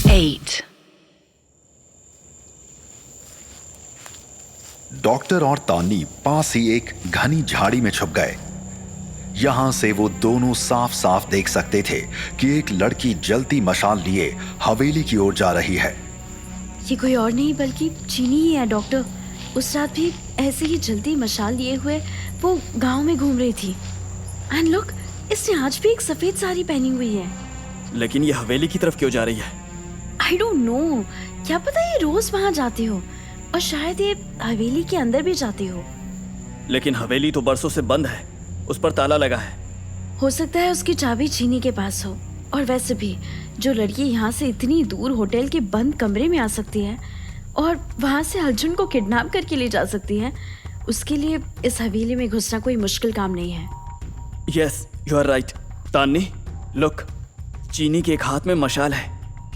8. Doctor और तान्नी पास ही एक घनी झाड़ी में छुप गए। यहां से वो दोनों साफ साफ देख सकते थे कि एक लड़की जलती मशाल लिए हवेली की ओर जा रही है। ये कोई और नहीं बल्कि चीनी ही है डॉक्टर। उस रात भी ऐसे ही जल्दी मशाल लिए हुए वो गांव में घूम रही थी। एंड लुक, इसने आज भी एक सफेद साड़ी पहनी हुई है। लेकिन ये हवेली की तरफ क्यों जा रही है? आई डोंट नो, क्या पता ये रोज वहां जाती हो और शायद ये हवेली के अंदर भी जाती हो। लेकिन हवेली तो बरसों से बंद है, उस पर ताला लगा है। हो सकता है उसकी चाबी चीनी के पास हो। और वैसे भी जो लड़की यहाँ से इतनी दूर होटल के बंद कमरे में आ सकती है और वहाँ से अर्जुन को किडनैप करके ले जा सकती है, उसके लिए इस हवेली में घुसना कोई मुश्किल काम नहीं है। Yes, you are right. Tanni, look, Cheeni के एक हाथ में मशाल है,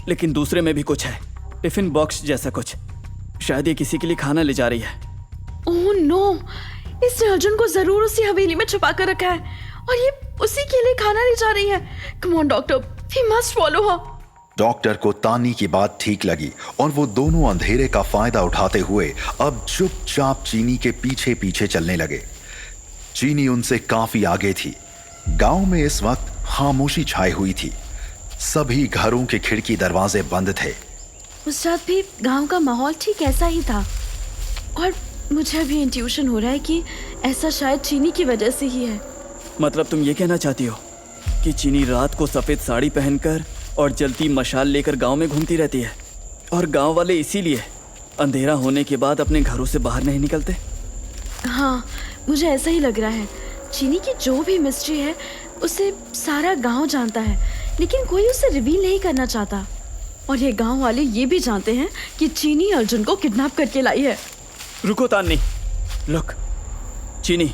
लेकिन दूसरे में भी कुछ है, टिफिन बॉक्स जैसा कुछ। शायद ये किसी के लिए खाना ले जा रही है। ओह नो, इसने अर्जुन को जरूर उसी हवेली में छुपा कर रखा है और ये उसी के लिए खाना ले जा रही है। Come on doctor, we must follow her. Doctor को तान्नी की बात ठीक लगी और वो दोनों अंधेरे का फायदा उठाते हुए अब चुपचाप चीनी के पीछे पीछे चलने लगे। चीनी उनसे काफी आगे थी। गांव में इस वक्त खामोशी छाई हुई थी। सभी घरों के खिड़की दरवाजे बंद थे। उस रात भी गांव का माहौल ठीक ऐसा ही था और मुझे अभी इंट्यूशन हो रहा है कि ऐसा शायद चीनी की वजह से ही है। मतलब तुम ये कहना चाहती हो कि चीनी रात को सफेद साड़ी पहनकर और जलती मशाल लेकर गांव में घूमती रहती है और गांव वाले इसीलिए अंधेरा होने के बाद अपने घरों से बाहर नहीं निकलते? हाँ, मुझे ऐसा ही लग रहा है। चीनी की जो भी मिस्ट्री है उसे सारा गांव जानता है, लेकिन कोई उसे रिवील नहीं करना चाहता। और ये गांव वाले ये भी जानते हैं कि चीनी अर्जुन को किडनैप करके लाई है। रुको तान्नी, लुक, चीनी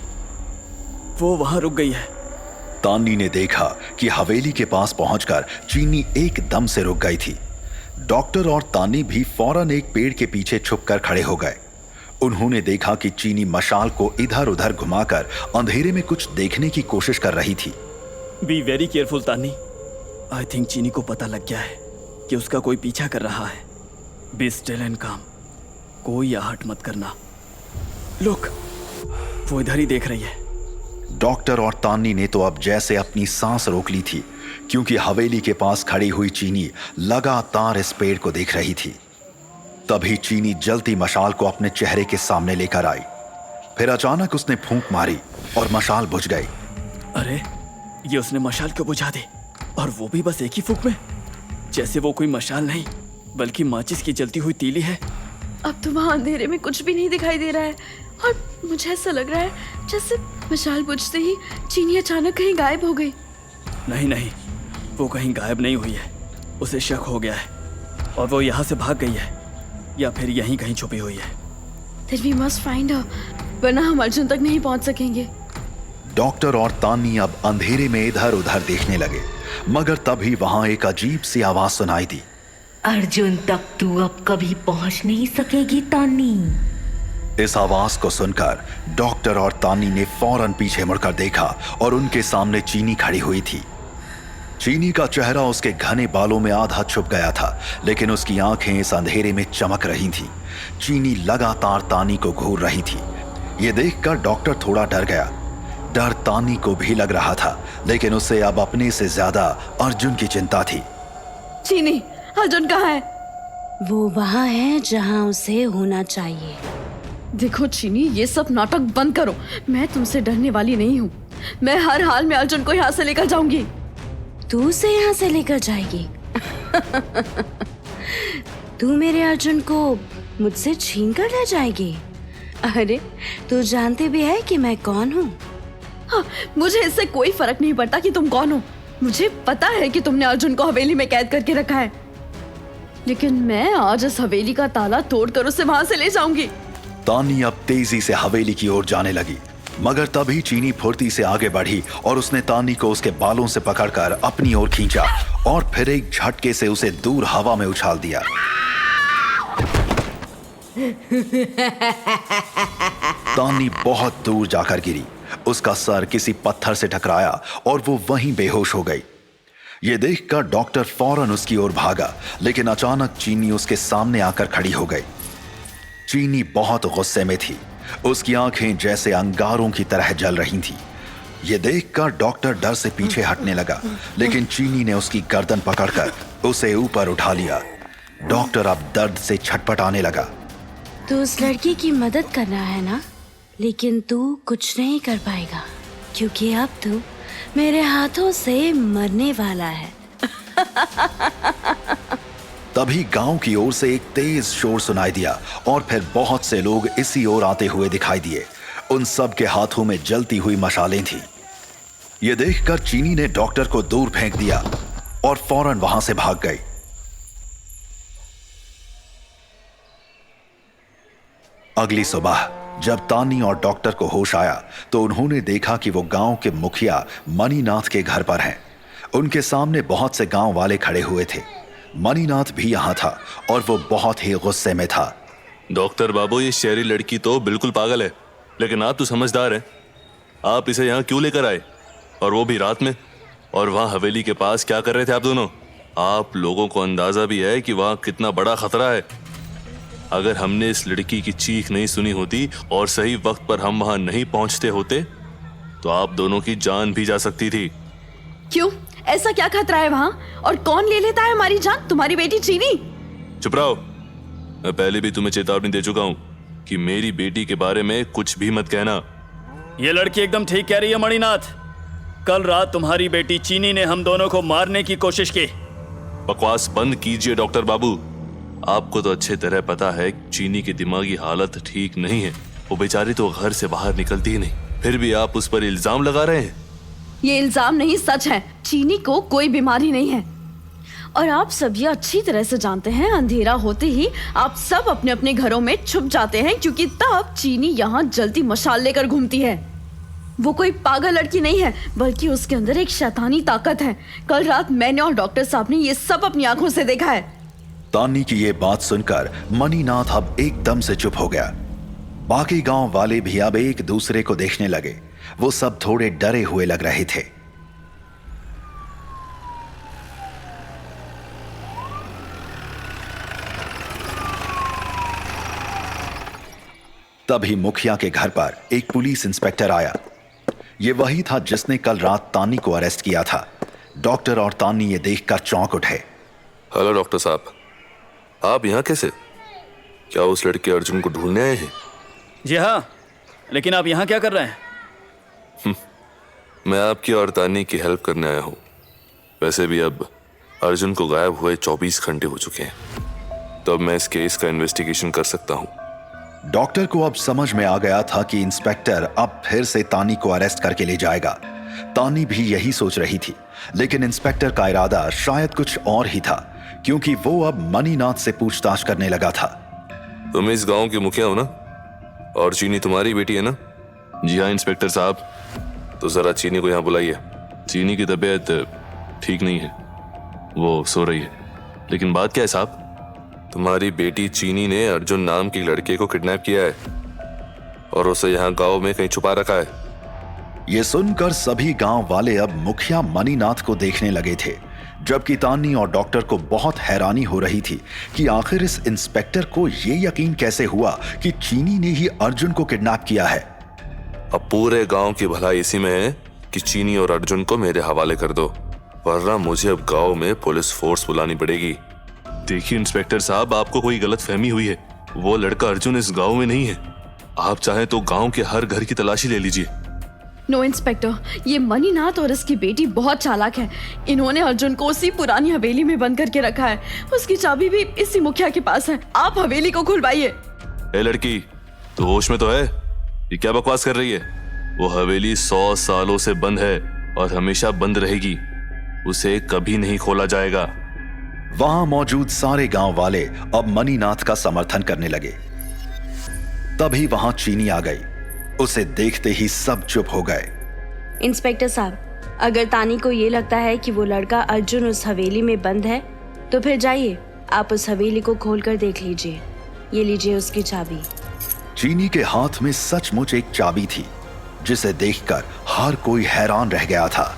वो वहां रुक गई है। तान्नी ने देखा कि हवेली के पास पहुंचकर चीनी एकदम से रुक गई थी। डॉक्टर और तान्नी भी फौरन एक पेड़ के पीछे छुपकर खड़े हो गए। उन्होंने देखा कि चीनी मशाल को इधर उधर घुमाकर अंधेरे में कुछ देखने की कोशिश कर रही थी। Be very careful Tanni. I think Cheeni को पता लग गया है कि उसका कोई पीछा कर रहा है। बी स्टिल एंड काम। कोई आहट मत करना। लुक, वो इधर ही देख रही है। डॉक्टर और तान्नी ने तो अब जैसे अपनी सांस रोक ली थी, क्योंकि हवेली के पास खड़ी हुई चीनी लगातार इस पेड़ को देख रही थी। तभी चीनी जलती मशाल को अपने चेहरे के सामने लेकर आई। फिर अचानक उसने फूंक मारी और मशाल बुझ गई। अरे, ये उसने मशाल क्यों बुझा दी? और वो भी बस एक ही फूंक में, जैसे वो कोई मशाल नहीं बल्कि माचिस की जलती हुई तीली है। अब तो वहाँ अंधेरे में कुछ भी नहीं दिखाई दे रहा है और मुझे ऐसा लग रहा है जैसे मशाल बुझते ही चीनी अचानक कहीं गायब हो गई। नहीं नहीं, वो कहीं गायब नहीं हुई है। उसे शक हो गया है और वो यहाँ से भाग गई है या फिर यहीं कहीं छुपी हुई है। Then we must find her, वरना हम अर्जुन तक नहीं पहुँच सकेंगे। डॉक्टर और तान्नी अब अंधेरे में इधर उधर देखने लगे, मगर तभी वहां एक अजीब सी आवाज सुनाई दी। अर्जुन तक तू अब कभी पहुंच नहीं सकेगी तान्नी। इस आवाज को सुनकर डॉक्टर और तान्नी ने फौरन पीछे मुड़कर देखा और उनके सामने चीनी खड़ी हुई थी। चीनी का चेहरा उसके घने बालों में आधा छुप गया था, लेकिन उसकी आंखें इस अंधेरे में चमक रही थीं। चीनी लगातार तान्नी को घूर रही थी। यह देखकर डॉक्टर थोड़ा डर गया। डर तान्नी को भी लग रहा था, लेकिन उसे अब अपने से ज्यादा अर्जुन की चिंता थी। चीनी, अर्जुन कहाँ है? वो वहाँ है जहाँ उसे होना चाहिए। देखो चीनी, ये सब नाटक बंद करो। मैं तुमसे डरने वाली नहीं हूँ। मैं हर हाल में अर्जुन को यहाँ से लेकर जाऊंगी। तू उसे यहाँ से लेकर जाएगी? तू मेरे अर्जुन को मुझसे छीन कर ले जाएगी? अरे, तू जानती भी है कि मैं कौन हूँ? हाँ, मुझे इससे कोई फर्क नहीं पड़ता कि तुम कौन हो। मुझे पता है कि तुमने अर्जुन को हवेली में कैद करके रखा है, लेकिन मैं आज इस हवेली का ताला तोड़कर उसे वहां से ले जाऊंगी। तान्नी अब तेजी से हवेली की ओर जाने लगी, मगर तभी चीनी फुर्ती से आगे बढ़ी और उसने तान्नी को उसके बालों से पकड़कर अपनी ओर खींचा और फिर एक झटके से उसे दूर हवा में उछाल दिया। तान्नी बहुत दूर जाकर गिरी। उसका सर किसी पत्थर से टकराया और वो वहीं बेहोश हो गई। ये देखकर डॉक्टर फौरन उसकी ओर भागा, लेकिन अचानक चीनी उसके सामने आकर खड़ी हो गई। चीनी बहुत गुस्से में थी। उसकी आंखें जैसे अंगारों की तरह जल रही थीं। ये देखकर डॉक्टर डर से पीछे हटने लगा, लेकिन चीनी ने उसकी गर्दन पकड़कर उसे ऊपर उठा लिया। डॉक्टर अब दर्द से छटपटाने लगा। तू उस लड़की की मदद कर रहा है ना, लेकिन तू कुछ नहीं कर पाएगा, क्योंकि अब तू मेरे हाथों से मरने वाला है। तभी गांव की ओर से एक तेज शोर सुनाई दिया और फिर बहुत से लोग इसी ओर आते हुए दिखाई दिए। उन सब के हाथों में जलती हुई मशालें थीं। ये देखकर चीनी ने डॉक्टर को दूर फेंक दिया और फौरन वहां से भाग गई। अगली सुबह जब तानी और डॉक्टर को होश आया तो उन्होंने देखा कि वो गांव के मुखिया मणिनाथ के घर पर हैं। उनके सामने बहुत से गांव वाले खड़े हुए थे। मणिनाथ भी यहां था और वो बहुत ही गुस्से में था। डॉक्टर बाबू, ये शहरी लड़की तो बिल्कुल पागल है, लेकिन आप तो समझदार हैं। आप इसे यहाँ क्यों लेकर आए, और वो भी रात में? और वहाँ हवेली के पास क्या कर रहे थे आप दोनों? आप लोगों को अंदाजा भी है कि वहाँ कितना बड़ा खतरा है। अगर हमने इस लड़की की चीख नहीं सुनी होती और सही वक्त पर हम वहाँ नहीं पहुँचते होते तो आप दोनों की जान भी जा सकती थी। क्यों? ऐसा क्या खतरा है वहाँ? और कौन ले लेता है हमारी जान? तुम्हारी बेटी चीनी? चुप रहो। मैं पहले भी तुम्हें चेतावनी दे चुका हूँ कि मेरी बेटी के बारे में कुछ भी मत कहना। ये लड़की एकदम ठीक कह रही है मणिनाथ। कल रात तुम्हारी बेटी चीनी ने हम दोनों को मारने की कोशिश की। बकवास बंद कीजिए डॉक्टर बाबू। आपको तो अच्छे तरह पता है चीनी की दिमागी हालत ठीक नहीं है। वो बेचारी तो घर से बाहर निकलती ही नहीं, फिर भी आप उस पर इल्जाम लगा रहे हैं। ये इल्जाम नहीं, सच है। चीनी को कोई बीमारी नहीं है और आप सब ये अच्छी तरह से जानते हैं। अंधेरा होते ही आप सब अपने अपने घरों में छुप जाते हैं, क्योंकि तब चीनी यहाँ जलती मशाल लेकर घूमती है। वो कोई पागल लड़की नहीं है, बल्कि उसके अंदर एक शैतानी ताकत है। कल रात मैंने और डॉक्टर साहब ने ये सब अपनी आंखों से देखा है। तानी की ये बात सुनकर मणिनाथ अब एकदम से चुप हो गया। बाकी गांव वाले भी अब एक दूसरे को देखने लगे। वो सब थोड़े डरे हुए लग रहे थे। तभी मुखिया के घर पर एक पुलिस इंस्पेक्टर आया। ये वही था जिसने कल रात तानी को अरेस्ट किया था। डॉक्टर और तानी ये देखकर चौंक उठे। हेलो डॉक्टर साहब, आप यहाँ कैसे? क्या उस लड़के अर्जुन को ढूंढने आए हैं? जी हाँ, लेकिन आप यहाँ क्या कर रहे हैं? मैं आपकी और तानी की हेल्प करने आया हूँ। वैसे भी अब अर्जुन को गायब हुए 24 घंटे हो चुके हैं, तो अब मैं इस केस का इन्वेस्टिगेशन कर सकता हूँ। डॉक्टर को अब समझ में आ गया था कि इंस्पेक्टर अब फिर से तानी को अरेस्ट करके ले जाएगा। तानी भी यही सोच रही थी, लेकिन इंस्पेक्टर का इरादा शायद कुछ और ही था, क्योंकि वो अब मणिनाथ से पूछताछ करने लगा था। तुम इस गांव के मुखिया हो ना? और चीनी तुम्हारी बेटी है ना? जी हाँ इंस्पेक्टर साहब। तो जरा चीनी को यहाँ बुलाइए। चीनी की तबीयत ठीक नहीं है, वो सो रही है। लेकिन बात क्या है साहब? तुम्हारी बेटी चीनी ने अर्जुन नाम की लड़के को किडनैप किया है और उसे यहाँ गांव में कहीं छुपा रखा है। ये सुनकर सभी गांव वाले अब मुखिया मणिनाथ को देखने लगे थे, जबकि तानी और डॉक्टर को बहुत हैरानी हो रही थी कि आखिर इस इंस्पेक्टर को ये यकीन कैसे हुआ कि चीनी ने ही अर्जुन को किडनैप किया है। अब पूरे गांव की भलाई इसी में है कि चीनी और अर्जुन को मेरे हवाले कर दो, वरना मुझे अब गांव में पुलिस फोर्स बुलानी पड़ेगी। देखिए इंस्पेक्टर साहब, आपको कोई गलत फहमी हुई है। वो लड़का अर्जुन इस गांव में नहीं है। आप चाहें तो गांव के हर घर की तलाशी ले लीजिए। नो इंस्पेक्टर, ये मणिनाथ और इसकी बेटी बहुत चालाक है। इन्होंने अर्जुन को उसी पुरानी हवेली में बंद करके रखा है। उसकी चाबी भी इसी मुखिया के पास है। आप हवेली को खुलवाइए। ए लड़की, तो होश में तो है? ये क्या बकवास कर रही है? वो हवेली 100 सालों से बंद है और हमेशा बंद रहेगी। उसे कभी नहीं खोला जाएगा। वहां मौजूद सारे गांव वाले अब मणिनाथ का समर्थन करने लगे। तभी वहां चीनी आ गई। उसे देखते ही सब चुप हो गए। इंस्पेक्टर साहब, अगर तानी को ये लगता है कि वो लड़का अर्जुन उस हवेली में बंद है, तो फिर जाइए, आप उस हवेली को खोलकर देख लीजिए। ये लीजिए उसकी चाबी। चीनी के हाथ में सचमुच एक चाबी थी, जिसे देखकर हर कोई हैरान रह गया था।